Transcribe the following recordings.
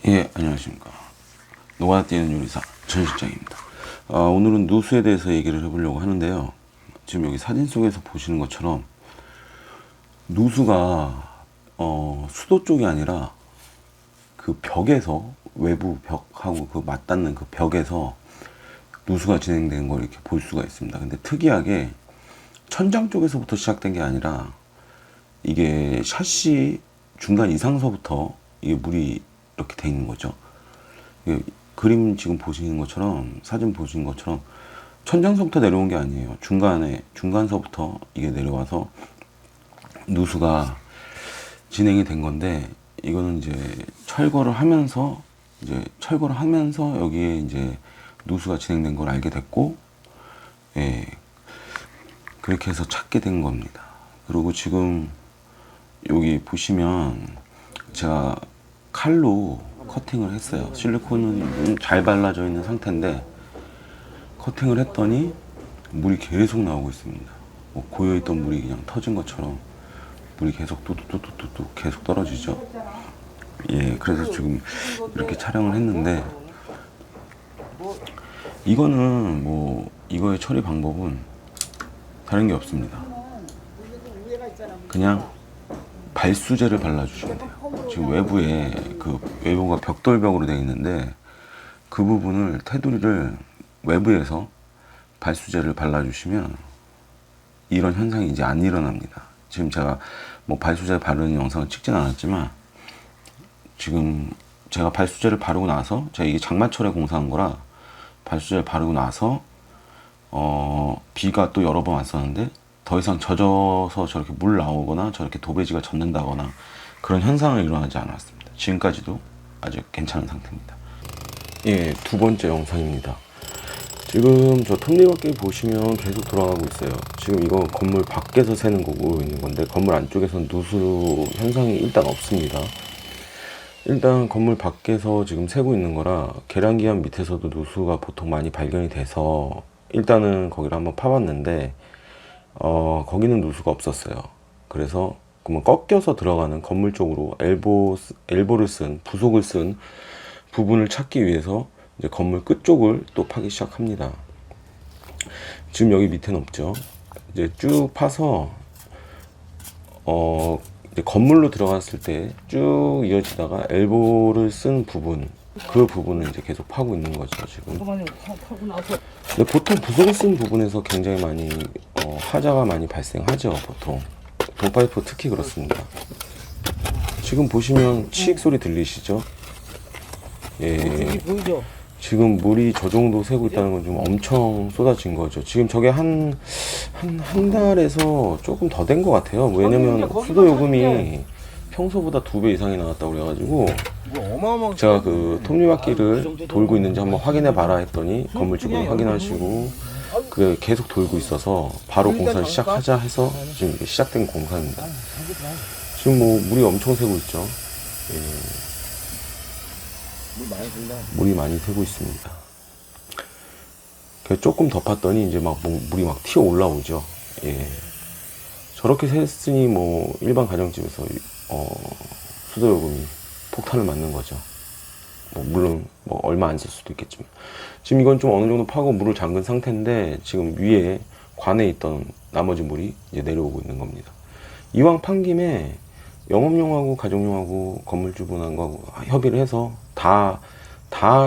예, 안녕하십니까. 노가다뛰는 요리사 전실장입니다. 오늘은 누수에 대해서 얘기를 해보려고 하는데요. 지금 여기 사진 속에서 보시는 것처럼 누수가 수도 쪽이 아니라 그 벽에서, 외부 벽하고 그 맞닿는 그 벽에서 누수가 진행된 걸 이렇게 볼 수가 있습니다. 근데 특이하게 천장 쪽에서부터 시작된 게 아니라 이게 샤시 중간 이상서부터 이게 물이 이렇게 돼 있는 거죠. 그림 지금 보시는 것처럼, 사진 보시는 것처럼 천장서부터 내려온 게 아니에요. 중간서부터 이게 내려와서 누수가 진행이 된 건데, 이거는 이제 철거를 하면서 여기에 이제 누수가 진행된 걸 알게 됐고, 예, 그렇게 해서 찾게 된 겁니다. 그리고 지금 여기 보시면 제가 칼로 커팅을 했어요. 실리콘은 잘 발라져 있는 상태인데 커팅을 했더니 물이 계속 나오고 있습니다. 뭐 고여있던 물이 그냥 터진 것처럼 물이 계속 뚝뚝뚝뚝뚝 계속 떨어지죠. 예, 그래서 지금 이렇게 촬영을 했는데, 이거는 뭐 이거의 처리 방법은 다른 게 없습니다. 그냥 발수제를 발라주시면 돼요. 지금 외부에 외부가 벽돌벽으로 되어 있는데 그 부분을, 테두리를 외부에서 발수제를 발라주시면 이런 현상이 이제 안 일어납니다. 지금 제가 뭐 발수제 바르는 영상을 찍진 않았지만, 지금 제가 발수제를 바르고 나서, 제가 이게 장마철에 공사한 거라 발수제를 바르고 나서 비가 또 여러 번 왔었는데 더 이상 젖어서 저렇게 물 나오거나 저렇게 도배지가 젖는다거나 그런 현상은 일어나지 않았습니다. 지금까지도 아주 괜찮은 상태입니다. 예, 두 번째 영상입니다. 지금 저 톱니바퀴 보시면 계속 돌아가고 있어요. 지금 이거 건물 밖에서 새는 거고 있는 건데, 건물 안쪽에서는 누수 현상이 일단 없습니다. 일단 건물 밖에서 지금 새고 있는 거라 계량기관 밑에서도 누수가 보통 많이 발견이 돼서 일단은 거기를 한번 파봤는데 거기는 누수가 없었어요. 그래서 그러면 꺾여서 들어가는 건물 쪽으로 엘보를 쓴, 부속을 쓴 부분을 찾기 위해서 이제 건물 끝쪽을 또 파기 시작합니다. 지금 여기 밑에는 없죠. 이제 쭉 파서 이제 건물로 들어갔을 때 쭉 이어지다가 엘보를 쓴 부분, 그 부분을 이제 계속 파고 있는 거죠, 지금. 근데 보통 부속을 쓴 부분에서 굉장히 많이 하자가 많이 발생하죠, 보통. 돌파이프 특히 그렇습니다. 지금 보시면 치익 소리 들리시죠? 예. 지금 물이 저 정도 새고 있다는 건 좀 엄청 쏟아진 거죠. 지금 저게 한 달에서 조금 더 된 것 같아요. 왜냐면 수도 요금이 평소보다 2배 이상이 나왔다고 그래가지고, 제가 그 톱니바퀴를 돌고 있는지 한번 확인해 봐라 했더니 건물주분이 확인하시고 그 계속 돌고 있어서 바로 공사를 시작하자 해서 지금 이게 시작된 공사입니다. 지금 뭐 물이 엄청 새고 있죠. 예. 물이 많이 새고 있습니다. 조금 더 팠더니 이제 막 물이 막 튀어 올라오죠. 예. 저렇게 샜으니 뭐 일반 가정집에서 수도요금이 폭탄을 맞는 거죠. 뭐 물론 뭐 얼마 안 쓸 수도 있겠지만, 지금 이건 좀 어느 정도 파고 물을 잠근 상태인데 지금 위에 관에 있던 나머지 물이 이제 내려오고 있는 겁니다. 이왕 판 김에 영업용하고 가정용하고 건물주분하고 협의를 해서 다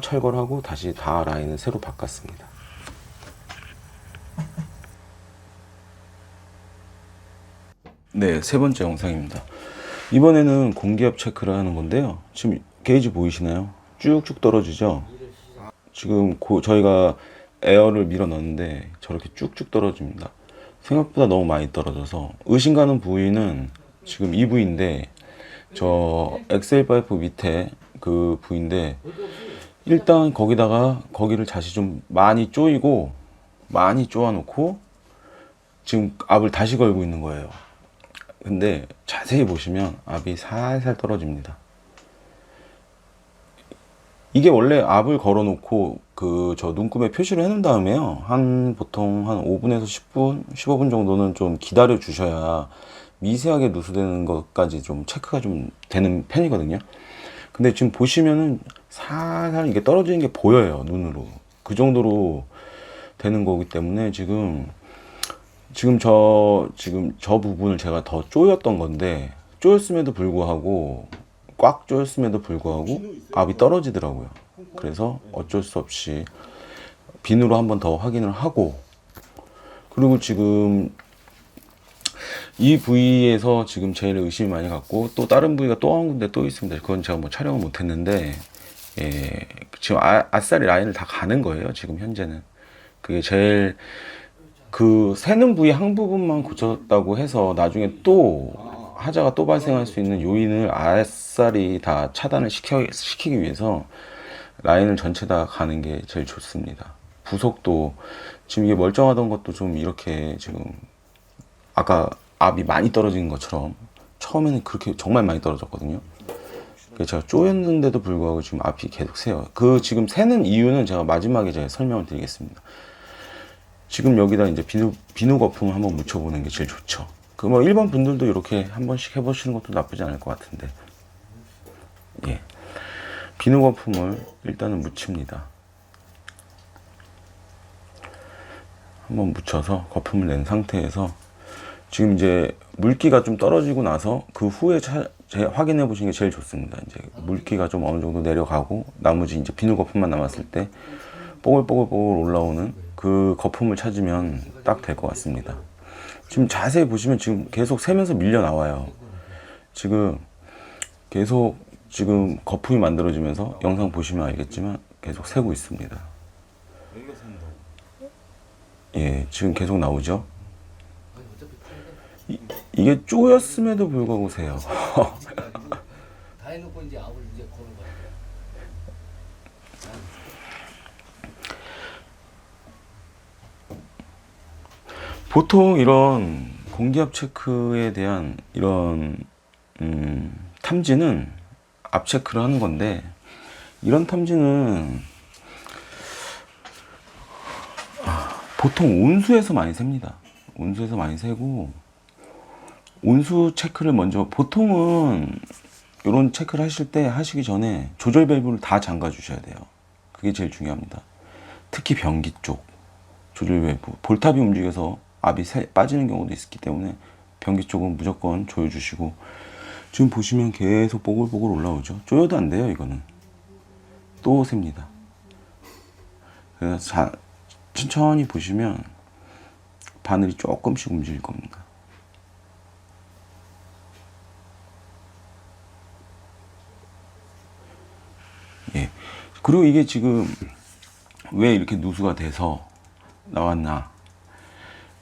철거를 하고 다시 다 라인을 새로 바꿨습니다. 네, 세 번째 영상입니다. 이번에는 공기압 체크를 하는 건데요. 지금 게이지 보이시나요? 쭉쭉 떨어지죠? 지금 저희가 에어를 밀어 넣었는데 저렇게 쭉쭉 떨어집니다. 생각보다 너무 많이 떨어져서 의심 가는 부위는 지금 이 부위인데, 저 엑셀 파이프 밑에 그 부위인데, 일단 거기를 다시 좀 많이 조이고 많이 조아 놓고 지금 압을 다시 걸고 있는 거예요. 근데 자세히 보시면 압이 살살 떨어집니다. 이게 원래 압을 걸어 놓고 저 눈금에 표시를 해 놓은 다음에요, 보통 한 5분에서 10분, 15분 정도는 좀 기다려 주셔야 미세하게 누수되는 것까지 좀 체크가 좀 되는 편이거든요. 근데 지금 보시면은 살살 이게 떨어지는 게 보여요, 눈으로. 그 정도로 되는 거기 때문에 지금 저 부분을 제가 더 쪼였던 건데, 쪼였음에도 불구하고, 꽉 쪼였음에도 불구하고 압이 떨어지더라고요. 그래서 어쩔 수 없이 비누로 한번 더 확인을 하고, 그리고 지금 이 부위에서 지금 제일 의심이 많이 갔고, 또 다른 부위가 또 한 군데 또 있습니다. 그건 제가 뭐 촬영을 못 했는데, 예, 지금 아싸리 라인을 다 가는 거예요, 지금 현재는. 그게 제일, 그 새는 부위 한 부분만 고쳤다고 해서 나중에 또 하자가 또 발생할 수 있는 요인을 아싸리 다 차단을 시키기 위해서 라인을 전체 다 가는 게 제일 좋습니다. 부속도 지금 이게 멀쩡하던 것도 좀 이렇게 지금 아까 압이 많이 떨어진 것처럼 처음에는 그렇게 정말 많이 떨어졌거든요. 제가 쪼였는데도 불구하고 지금 압이 계속 새요. 그 지금 새는 이유는 제가 마지막에 제가 설명을 드리겠습니다. 지금 여기다 이제 비누 거품을 한번 묻혀보는 게 제일 좋죠. 그 뭐 일반 분들도 이렇게 한 번씩 해보시는 것도 나쁘지 않을 것 같은데, 예, 비누 거품을 일단은 묻힙니다. 한번 묻혀서 거품을 낸 상태에서 지금 이제 물기가 좀 떨어지고 나서 그 후에 확인해 보시는 게 제일 좋습니다. 이제 물기가 좀 어느 정도 내려가고 나머지 이제 비누 거품만 남았을 때 뽀글뽀글 올라오는 그 거품을 찾으면 딱 될 것 같습니다. 지금 자세히 보시면 지금 계속 새면서 밀려 나와요. 지금 계속 지금 거품이 만들어지면서 영상 보시면 알겠지만 계속 새고 있습니다. 예, 지금 계속 나오죠. 이게 쪼였음에도 불구하고 새요. 다 해놓고 이제 압을 이제 거는 거야. 보통 이런 공기압 체크에 대한 이런 탐지는 압 체크를 하는 건데, 이런 탐지는 보통 온수에서 많이 셉니다. 온수에서 많이 세고, 온수 체크를 먼저, 보통은 이런 체크를 하실 때 하시기 전에 조절 밸브를 다 잠가 주셔야 돼요. 그게 제일 중요합니다. 특히 변기 쪽 조절 밸브, 볼탑이 움직여서 압이 빠지는 경우도 있기 때문에 변기 쪽은 무조건 조여주시고, 지금 보시면 계속 뽀글뽀글 올라오죠. 조여도 안 돼요. 이거는 또 셉니다. 그래서 천천히 보시면 바늘이 조금씩 움직일 겁니다. 예. 그리고 이게 지금 왜 이렇게 누수가 돼서 나왔나?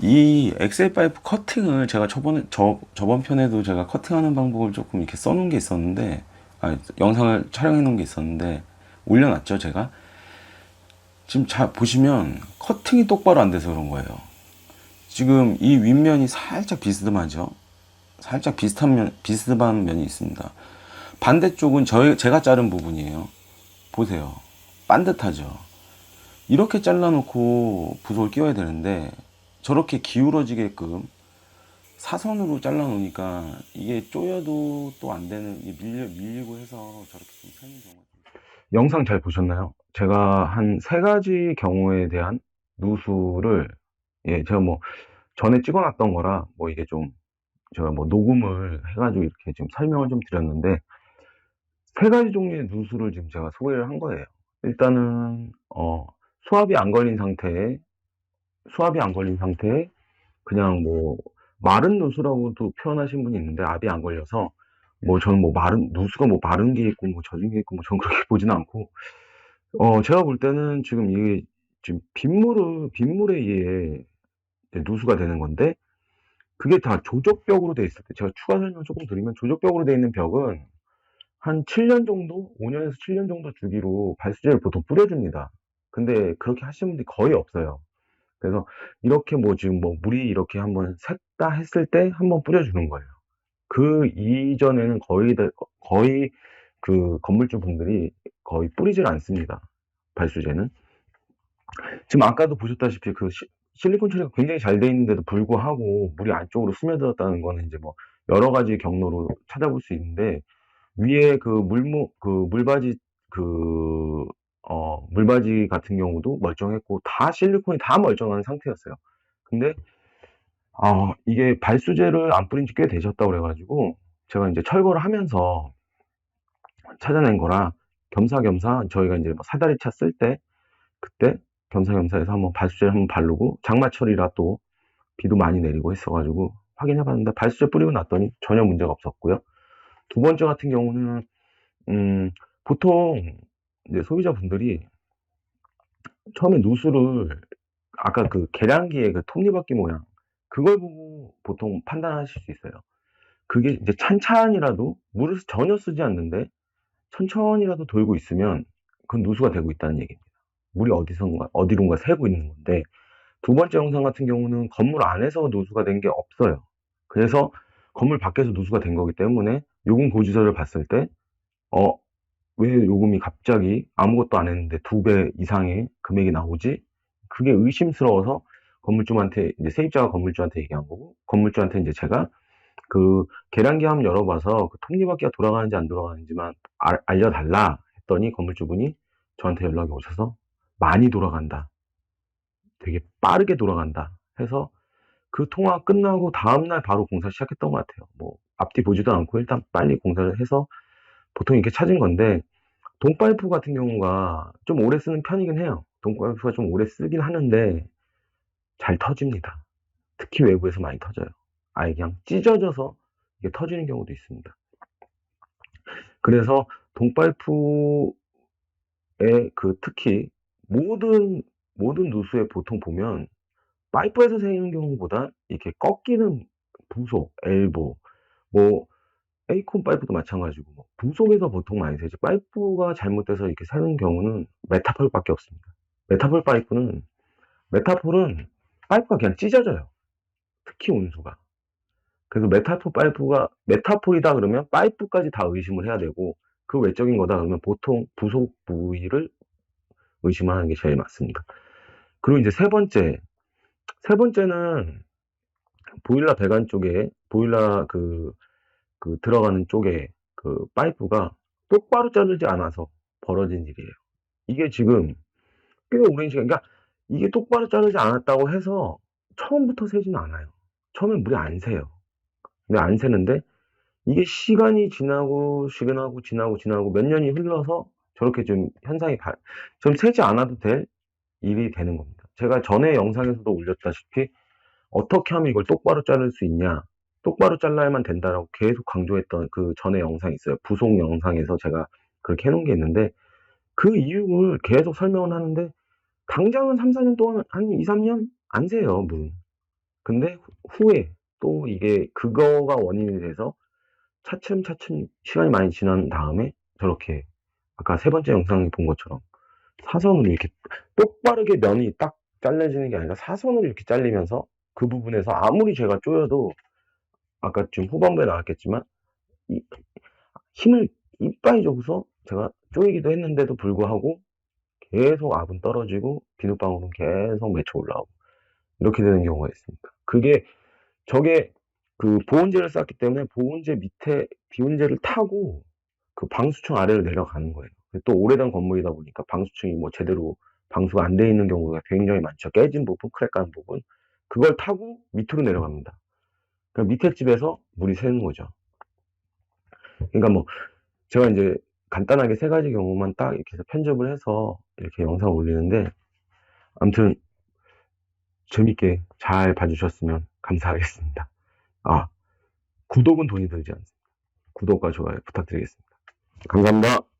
이 엑셀 파이프 커팅을 제가 저번 편에도 제가 커팅하는 방법을 조금 이렇게 써놓은 게 있었는데, 영상을 촬영해 놓은 게 있었는데 올려놨죠, 제가. 지금 보시면 커팅이 똑바로 안 돼서 그런 거예요. 지금 이 윗면이 살짝 비스듬하죠. 살짝 비스듬한 면이 있습니다. 반대쪽은 제가 자른 부분이에요. 보세요. 반듯하죠. 이렇게 잘라놓고 부속을 끼워야 되는데 저렇게 기울어지게끔 사선으로 잘라 놓으니까 이게 쪼여도 또 안 되는, 밀리고 해서 저렇게 좀 새는 경우가. 영상 잘 보셨나요? 제가 한 3가지 경우에 대한 누수를, 예, 제가 뭐 전에 찍어놨던 거라 뭐 이게 좀 제가 뭐 녹음을 해가지고 이렇게 지금 설명을 좀 드렸는데, 3가지 종류의 누수를 지금 제가 소개를 한 거예요. 일단은 수압이 안 걸린 상태에 그냥 뭐 마른 누수라고도 표현하신 분이 있는데, 압이 안 걸려서 뭐 저는 뭐 누수가 뭐 마른 게 있고 뭐 젖은 게 있고 뭐 저는 그렇게 보지는 않고, 제가 볼 때는 지금 이게 지금 빗물에 의해 누수가 되는 건데, 그게 다 조적벽으로 돼 있을 때, 제가 추가 설명 조금 드리면, 조적벽으로 돼 있는 벽은 한 7년 정도, 5년에서 7년 정도 주기로 발수제를 보통 뿌려줍니다. 근데 그렇게 하시는 분들이 거의 없어요. 그래서 이렇게 뭐 지금 뭐 물이 이렇게 한번 샜다 했을 때 한번 뿌려주는 거예요. 그 이전에는 거의 그 건물주 분들이 거의 뿌리질 않습니다. 발수제는. 지금 아까도 보셨다시피 그 실리콘 처리가 굉장히 잘 돼 있는데도 불구하고 물이 안쪽으로 스며들었다는 거는 이제 뭐 여러 가지 경로로 찾아볼 수 있는데, 위에 물바지 물바지 같은 경우도 멀쩡했고 다 실리콘이 다 멀쩡한 상태였어요. 근데 이게 발수제를 안 뿌린 지 꽤 되셨다고 그래가지고 제가 이제 철거를 하면서 찾아낸 거라 겸사겸사 저희가 이제 뭐 사다리 차 쓸 때 그때 겸사겸사해서 한번 발수제를 한번 바르고 장마철이라 또 비도 많이 내리고 했어가지고 확인해봤는데 발수제 뿌리고 났더니 전혀 문제가 없었고요. 두 번째 같은 경우는 보통 이제 소비자분들이 처음에 누수를 아까 그 계량기의 그 톱니바퀴 모양 그걸 보고 보통 판단하실 수 있어요. 그게 이제 찬찬이라도 물을 전혀 쓰지 않는데 천천히라도 돌고 있으면 그건 누수가 되고 있다는 얘기입니다. 물이 어디론가 새고 있는 건데 두 번째 영상 같은 경우는 건물 안에서 누수가 된 게 없어요. 그래서 건물 밖에서 누수가 된 거기 때문에 요금 고지서를 봤을 때 왜 요금이 갑자기 아무것도 안 했는데 2배 이상의 금액이 나오지? 그게 의심스러워서 건물주한테 이제 세입자가 건물주한테 얘기한 거고 건물주한테 이제 제가 그 계량기 한번 열어봐서 그 톱니바퀴가 돌아가는지 안 돌아가는지만 알려달라 했더니 건물주분이 저한테 연락이 오셔서 많이 돌아간다. 되게 빠르게 돌아간다 해서 그 통화 끝나고 다음날 바로 공사 시작했던 것 같아요. 뭐 앞뒤 보지도 않고 일단 빨리 공사를 해서 보통 이렇게 찾은 건데 동파이프 같은 경우가 좀 오래 쓰는 편이긴 해요. 동파이프가 좀 오래 쓰긴 하는데 잘 터집니다. 특히 외부에서 많이 터져요. 아예 그냥 찢어져서 이게 터지는 경우도 있습니다. 그래서 동파이프의 특히 모든 누수에 보통 보면 파이프에서 새는 경우보다 이렇게 꺾이는 부속, 엘보, 뭐 에이콘 파이프도 마찬가지고 부속에서 보통 많이 새지 파이프가 잘못돼서 이렇게 새는 경우는 메타폴밖에 없습니다. 메타폴은 파이프가 그냥 찢어져요. 특히 온수가. 그래서 메타폴이다 그러면 파이프까지 다 의심을 해야 되고 그 외적인 거다 그러면 보통 부속 부위를 의심하는 게 제일 맞습니다. 그리고 이제 세 번째는 보일러 배관 쪽에 보일러 들어가는 쪽에 그 파이프가 똑바로 자르지 않아서 벌어진 일이에요. 이게 지금 꽤 오랜 시간, 그러니까 이게 똑바로 자르지 않았다고 해서 처음부터 새지는 않아요. 처음엔 물이 안 새요. 근데 안 새는데 이게 시간이 지나고 몇 년이 흘러서 저렇게 좀 좀 새지 않아도 될 일이 되는 겁니다. 제가 전에 영상에서도 올렸다시피 어떻게 하면 이걸 똑바로 자를 수 있냐, 똑바로 잘라야만 된다라고 계속 강조했던 그 전에 영상이 있어요. 부속 영상에서 제가 그렇게 해놓은 게 있는데 그 이유를 계속 설명을 하는데 당장은 3, 4년 동안 한 2, 3년 안 새요, 물은. 근데 후에 또 이게 그거가 원인이 돼서 차츰 시간이 많이 지난 다음에 저렇게 아까 세 번째 영상에 본 것처럼 사선으로 이렇게 똑바르게 면이 딱 잘라지는 게 아니라 사선으로 이렇게 잘리면서 그 부분에서 아무리 제가 쪼여도 아까 좀 후반부에 나왔겠지만 힘을 이빠이 줘서 제가 쪼이기도 했는데도 불구하고 계속 압은 떨어지고 비눗방울은 계속 맺혀 올라오고 이렇게 되는 경우가 있습니다. 저게 그 보온재를 쌌기 때문에 보온재 밑에 비온재를 타고 그 방수층 아래로 내려가는 거예요. 또 오래된 건물이다 보니까 방수층이 뭐 제대로 방수가 안 돼 있는 경우가 굉장히 많죠. 깨진 부분, 크랙 간 부분. 그걸 타고 밑으로 내려갑니다. 그러니까 밑에 집에서 물이 새는 거죠. 그러니까 뭐 제가 이제 간단하게 세 가지 경우만 딱 이렇게 해서 편집을 해서 이렇게 영상 올리는데 아무튼 재밌게 잘 봐주셨으면 감사하겠습니다. 구독은 돈이 들지 않습니다. 구독과 좋아요 부탁드리겠습니다. 감사합니다.